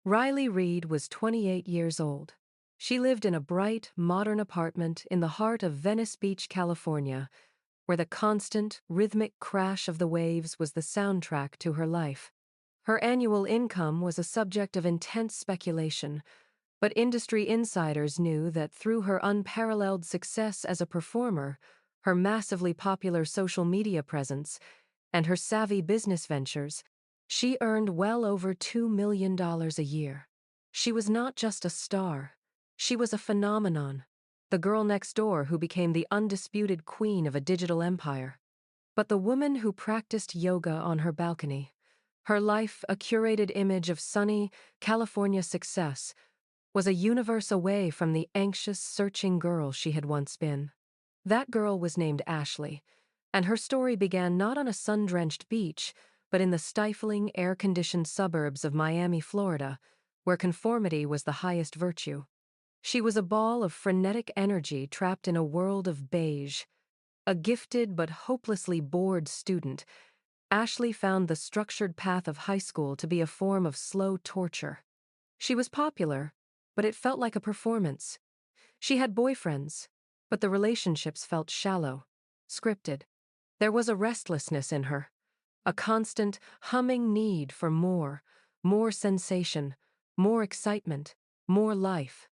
Riley Reid was 28 years old. She lived in a bright, modern apartment in the heart of Venice Beach, California, where the constant, rhythmic crash of the waves was the soundtrack to her life. Her annual income was a subject of intense speculation, but industry insiders knew that through her unparalleled success as a performer, her massively popular social media presence, and her savvy business ventures, she earned well over $2 million a year. She was not just a star, she was a phenomenon, the girl next door who became the undisputed queen of a digital empire. But the woman who practiced yoga on her balcony, her life a curated image of sunny, California success, was a universe away from the anxious, searching girl she had once been. That girl was named Ashley, and her story began not on a sun-drenched beach, but in the stifling, air-conditioned suburbs of Miami, Florida, where conformity was the highest virtue. She was a ball of frenetic energy trapped in a world of beige. A gifted but hopelessly bored student, Ashley found the structured path of high school to be a form of slow torture. She was popular, but it felt like a performance. She had boyfriends, but the relationships felt shallow, scripted. There was a restlessness in her, a constant, humming need for more sensation, more excitement, more life.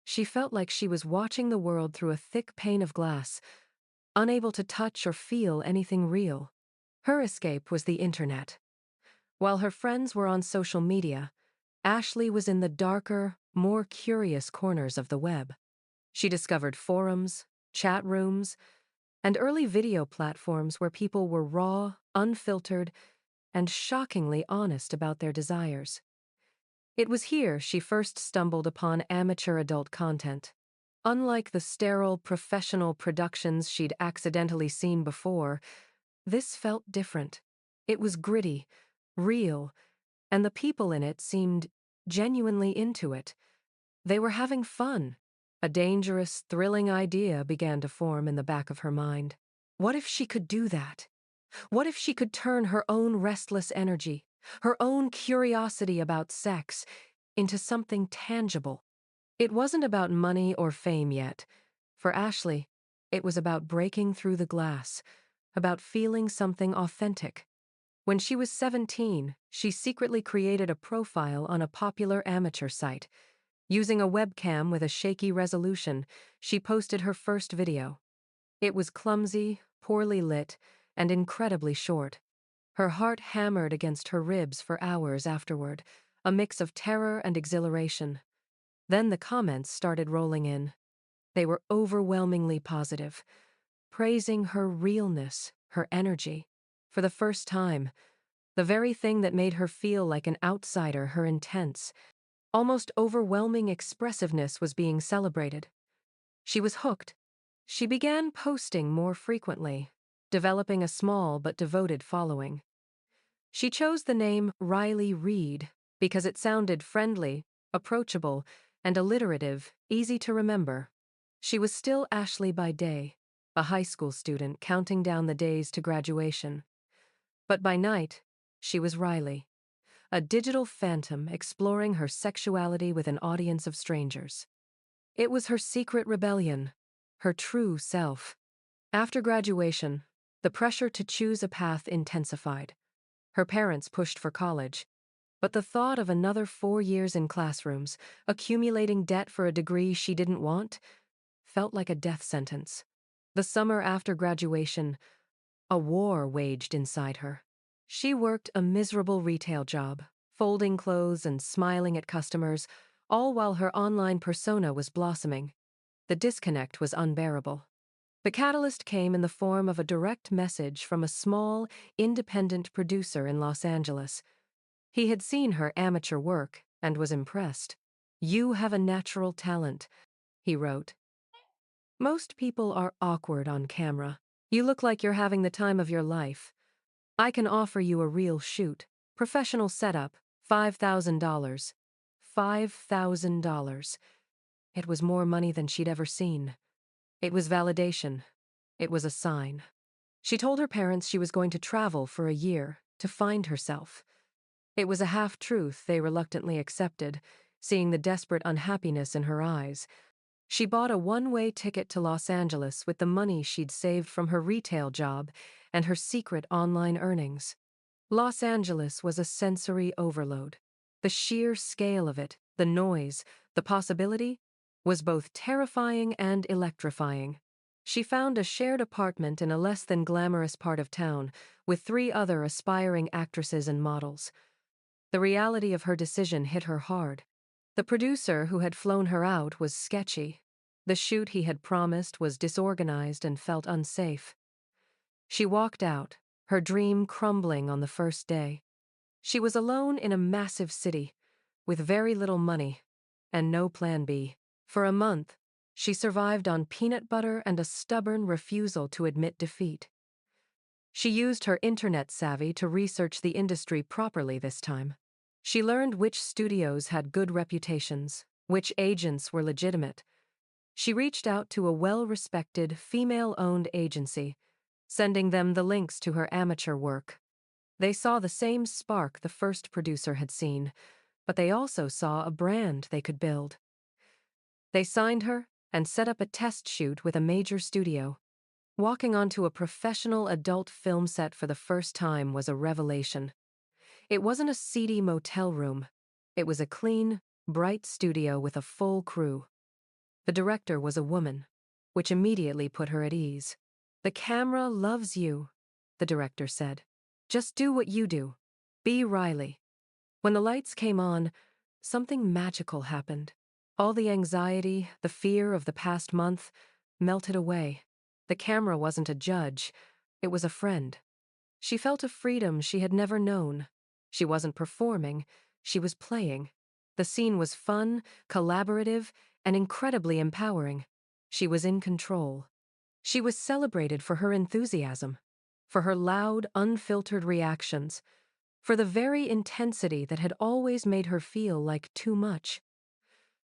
She felt like she was watching the world through a thick pane of glass, unable to touch or feel anything real. Her escape was the internet. While her friends were on social media, Ashley was in the darker, more curious corners of the web. She discovered forums, chat rooms, and early video platforms where people were raw, unfiltered, and shockingly honest about their desires. It was here she first stumbled upon amateur adult content. Unlike the sterile, professional productions she'd accidentally seen before, this felt different. It was gritty, real, and the people in it seemed genuinely into it. They were having fun. A dangerous, thrilling idea began to form in the back of her mind. What if she could do that? What if she could turn her own restless energy, her own curiosity about sex, into something tangible? It wasn't about money or fame yet. For Ashley, it was about breaking through the glass, about feeling something authentic. When she was 17, she secretly created a profile on a popular amateur site. Using a webcam with a shaky resolution, she posted her first video. It was clumsy, poorly lit, and incredibly short. Her heart hammered against her ribs for hours afterward, a mix of terror and exhilaration. Then the comments started rolling in. They were overwhelmingly positive, praising her realness, her energy. For the first time, the very thing that made her feel like an outsider, her intense, almost overwhelming expressiveness was being celebrated. She was hooked. She began posting more frequently, developing a small but devoted following. She chose the name Riley Reid because it sounded friendly, approachable, and alliterative, easy to remember. She was still Ashley by day, a high school student counting down the days to graduation. But by night, she was Riley, a digital phantom exploring her sexuality with an audience of strangers. It was her secret rebellion, her true self. After graduation, the pressure to choose a path intensified. Her parents pushed for college, but the thought of another 4 years in classrooms, accumulating debt for a degree she didn't want, felt like a death sentence. The summer after graduation, a war waged inside her. She worked a miserable retail job, folding clothes and smiling at customers, all while her online persona was blossoming. The disconnect was unbearable. The catalyst came in the form of a direct message from a small, independent producer in Los Angeles. He had seen her amateur work and was impressed. "You have a natural talent," he wrote. "Most people are awkward on camera. You look like you're having the time of your life. I can offer you a real shoot. Professional setup, $5,000. $5,000. It was more money than she'd ever seen. It was validation. It was a sign. She told her parents she was going to travel for a year to find herself. It was a half-truth they reluctantly accepted, seeing the desperate unhappiness in her eyes. She bought a one-way ticket to Los Angeles with the money she'd saved from her retail job and her secret online earnings. Los Angeles was a sensory overload. The sheer scale of it, the noise, the possibility, was both terrifying and electrifying. She found a shared apartment in a less than glamorous part of town with 3 other aspiring actresses and models. The reality of her decision hit her hard. The producer who had flown her out was sketchy. The shoot he had promised was disorganized and felt unsafe. She walked out, her dream crumbling on the first day. She was alone in a massive city, with very little money, and no plan B. For a month, she survived on peanut butter and a stubborn refusal to admit defeat. She used her internet savvy to research the industry properly this time. She learned which studios had good reputations, which agents were legitimate. She reached out to a well-respected, female-owned agency, sending them the links to her amateur work. They saw the same spark the first producer had seen, but they also saw a brand they could build. They signed her and set up a test shoot with a major studio. Walking onto a professional adult film set for the first time was a revelation. It wasn't a seedy motel room. It was a clean, bright studio with a full crew. The director was a woman, which immediately put her at ease. "The camera loves you," the director said. "Just do what you do. Be Riley." When the lights came on, something magical happened. All the anxiety, the fear of the past month, melted away. The camera wasn't a judge, it was a friend. She felt a freedom she had never known. She wasn't performing, she was playing. The scene was fun, collaborative, and incredibly empowering. She was in control. She was celebrated for her enthusiasm, for her loud, unfiltered reactions, for the very intensity that had always made her feel like too much.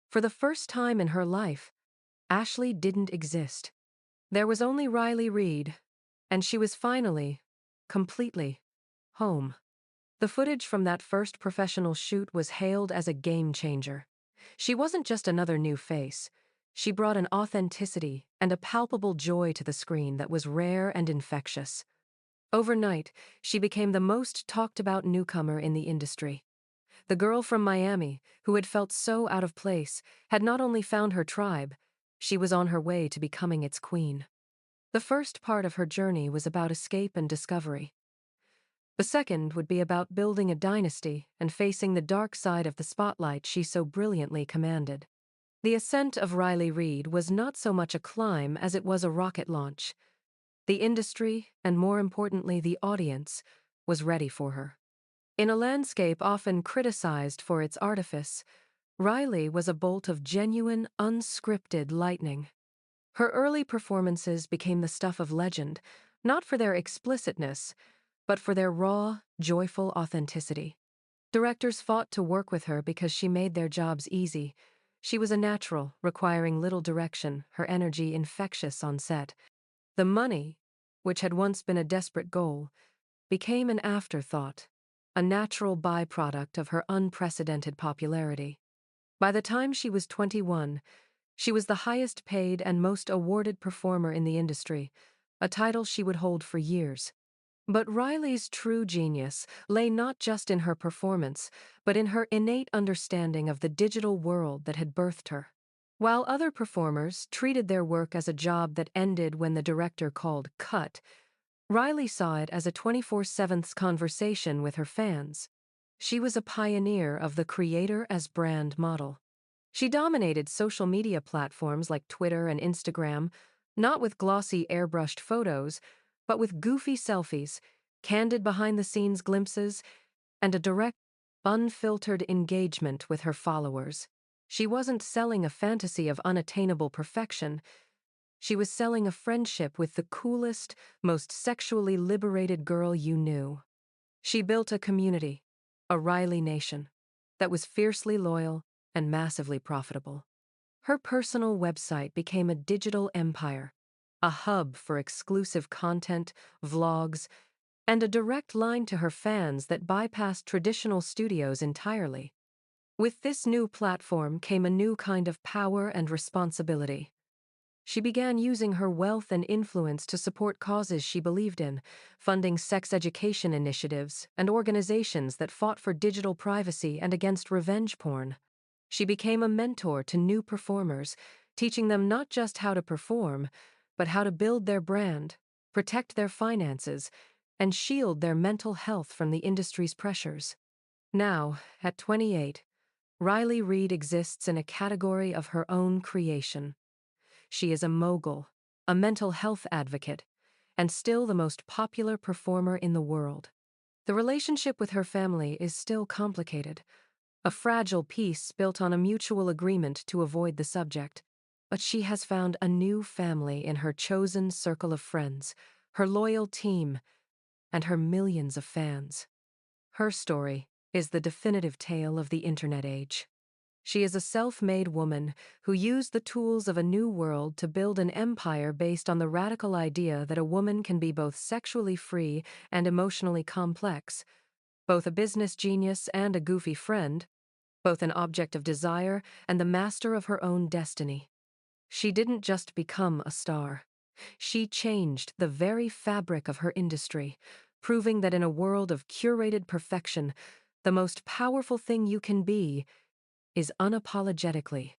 For the first time in her life, Ashley didn't exist. There was only Riley Reid, and she was finally, completely, home. The footage from that first professional shoot was hailed as a game changer. She wasn't just another new face. She brought an authenticity and a palpable joy to the screen that was rare and infectious. Overnight, she became the most talked about newcomer in the industry. The girl from Miami, who had felt so out of place, had not only found her tribe, she was on her way to becoming its queen. The first part of her journey was about escape and discovery. The second would be about building a dynasty and facing the dark side of the spotlight she so brilliantly commanded. The ascent of Riley Reid was not so much a climb as it was a rocket launch. The industry, and more importantly the audience, was ready for her. In a landscape often criticized for its artifice, Riley was a bolt of genuine, unscripted lightning. Her early performances became the stuff of legend, not for their explicitness, but for their raw, joyful authenticity. Directors fought to work with her because she made their jobs easy. She was a natural, requiring little direction, her energy infectious on set. The money, which had once been a desperate goal, became an afterthought, a natural byproduct of her unprecedented popularity. By the time she was 21, she was the highest paid and most awarded performer in the industry, a title she would hold for years. But Riley's true genius lay not just in her performance, but in her innate understanding of the digital world that had birthed her. While other performers treated their work as a job that ended when the director called cut, Riley saw it as a 24/7 conversation with her fans. She was a pioneer of the creator as brand model. She dominated social media platforms like Twitter and Instagram, not with glossy airbrushed photos, but with goofy selfies, candid behind-the-scenes glimpses, and a direct, unfiltered engagement with her followers. She wasn't selling a fantasy of unattainable perfection. She was selling a friendship with the coolest, most sexually liberated girl you knew. She built a community, a Riley Nation, that was fiercely loyal and massively profitable. Her personal website became a digital empire, a hub for exclusive content, vlogs, and a direct line to her fans that bypassed traditional studios entirely. With this new platform came a new kind of power and responsibility. She began using her wealth and influence to support causes she believed in, funding sex education initiatives and organizations that fought for digital privacy and against revenge porn. She became a mentor to new performers, teaching them not just how to perform, but how to build their brand, protect their finances, and shield their mental health from the industry's pressures. Now, at 28, Riley Reid exists in a category of her own creation. She is a mogul, a mental health advocate, and still the most popular performer in the world. The relationship with her family is still complicated, a fragile peace built on a mutual agreement to avoid the subject. But she has found a new family in her chosen circle of friends, her loyal team, and her millions of fans. Her story is the definitive tale of the internet age. She is a self-made woman who used the tools of a new world to build an empire based on the radical idea that a woman can be both sexually free and emotionally complex, both a business genius and a goofy friend, both an object of desire and the master of her own destiny. She didn't just become a star. She changed the very fabric of her industry, proving that in a world of curated perfection, the most powerful thing you can be is unapologetically